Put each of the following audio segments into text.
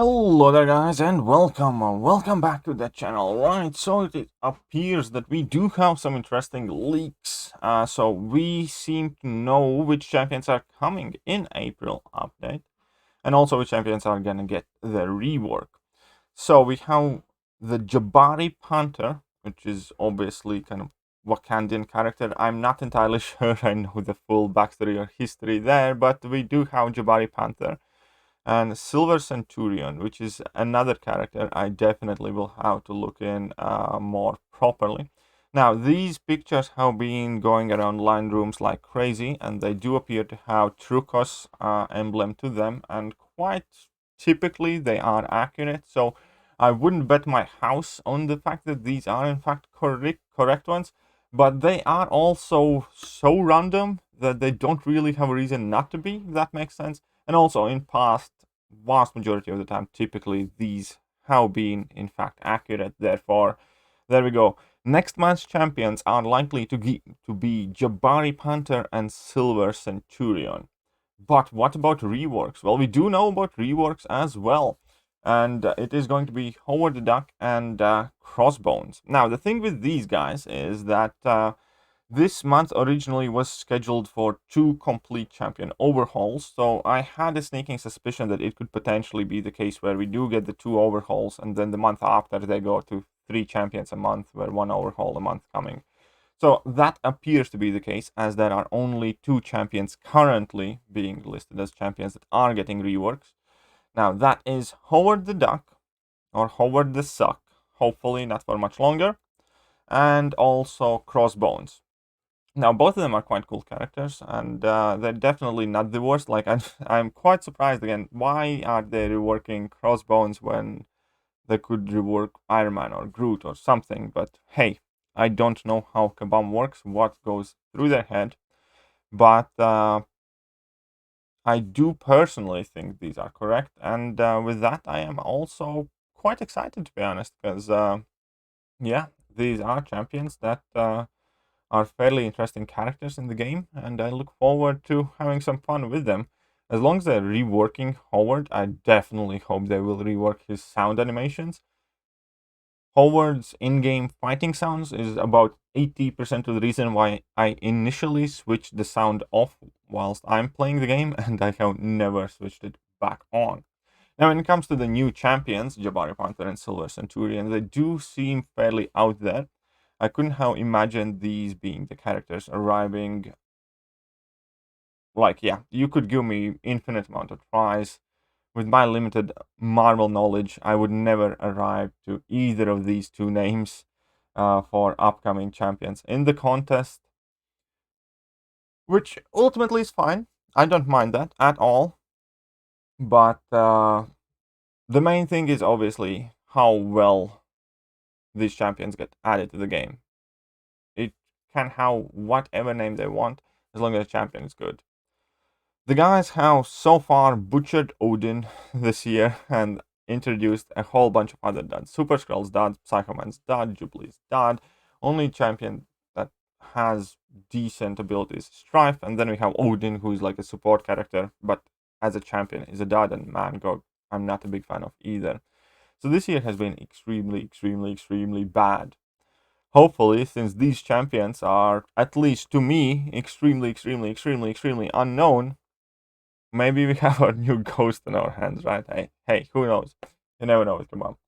Hello there guys and welcome back to the channel. Right, so it appears that we do have some interesting leaks. So we seem to know which champions are coming in April update, and also which champions are gonna get the rework. So we have the Jabari Panther, which is obviously kind of Wakandian character. I'm not entirely sure I know the full backstory or history there, but we do have Jabari Panther and Silver Centurion, which is another character I definitely will have to look in more properly. Now, these pictures have been going around line rooms like crazy, and they do appear to have Trukos emblem to them, and quite typically they are accurate. So I wouldn't bet my house on the fact that these are in fact correct ones, but they are also so random that they don't really have a reason not to be, if that makes sense. And also in past, vast majority of the time, typically these have been in fact accurate. Therefore, there we go. Next month's champions are likely to be Jabari Panther and Silver Centurion. But what about reworks? Well, we do know about reworks as well. And it is going to be Howard the Duck and Crossbones. Now, the thing with these guys is that this month originally was scheduled for 2 complete champion overhauls, so I had a sneaking suspicion that it could potentially be the case where we do get the 2 overhauls, and then the month after they go to 3 champions a month, where 1 overhaul a month coming. So that appears to be the case, as there are only 2 champions currently being listed as champions that are getting reworks. Now that is Howard the Duck, or Howard the Suck, hopefully not for much longer, and also Crossbones. Now, both of them are quite cool characters, and they're definitely not the worst. Like, I'm quite surprised again. Why are they reworking Crossbones when they could rework Iron Man or Groot or something? But hey, I don't know how Kabam works, what goes through their head. But I do personally think these are correct, and with that, I am also quite excited, to be honest, because yeah, these are champions that are fairly interesting characters in the game, and I look forward to having some fun with them. As long as they're reworking Howard, I definitely hope they will rework his sound animations. Howard's in-game fighting sounds is about 80% of the reason why I initially switched the sound off whilst I'm playing the game, and I have never switched it back on. Now, when it comes to the new champions, Jabari Panther and Silver Centurion, they do seem fairly out there. I couldn't have imagined these being the characters arriving. Like, yeah, you could give me infinite amount of tries. With my limited Marvel knowledge, I would never arrive to either of these 2 names for upcoming champions in the contest, which ultimately is fine. I don't mind that at all. But the main thing is obviously how well these champions get added to the game. It can have whatever name they want as long as the champion is good. The guys have so far butchered Odin this year and introduced a whole bunch of other duds. Super Skrull's dud, Psychoman's dud, Jubilee's dud. Only champion that has decent abilities is Strife, and then we have Odin, who is like a support character, but as a champion is a dud, and Mangog I'm not a big fan of either. So this year has been extremely bad. Hopefully, since these champions are, at least to me, extremely unknown, maybe we have a new ghost in our hands, right? Hey, who knows? You never know with Kebab.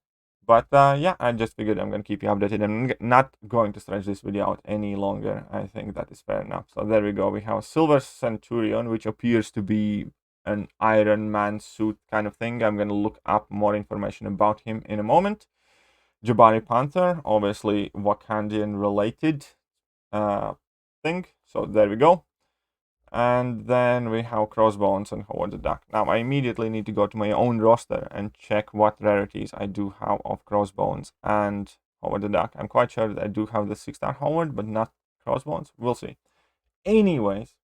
But yeah, I just figured I'm going to keep you updated. I'm not going to stretch this video out any longer. I think that is fair enough. So there we go. We have Silver Centurion, which appears to be an Iron Man suit kind of thing. I'm going to look up more information about him in a moment. Jabari Panther, obviously Wakandian related thing. So there we go. And then we have Crossbones and Howard the Duck. Now I immediately need to go to my own roster and check what rarities I do have of Crossbones and Howard the Duck. I'm quite sure that I do have the 6-star Howard, but not Crossbones. We'll see. Anyways,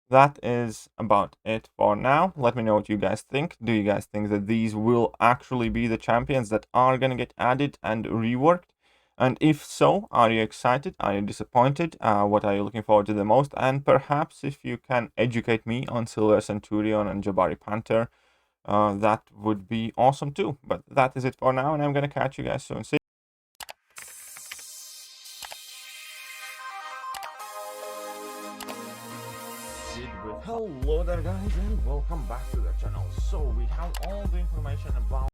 that is about it for now. Let me know what you guys think. Do you guys think that these will actually be the champions that are gonna get added and reworked? And if so, are you excited? Are you disappointed? What are you looking forward to the most? And perhaps if you can educate me on Silver Centurion and Jabari Panther, that would be awesome too. But that is it for now, and I'm gonna catch you guys soon. See. Hello there guys, and welcome back to the channel. So we have all the information about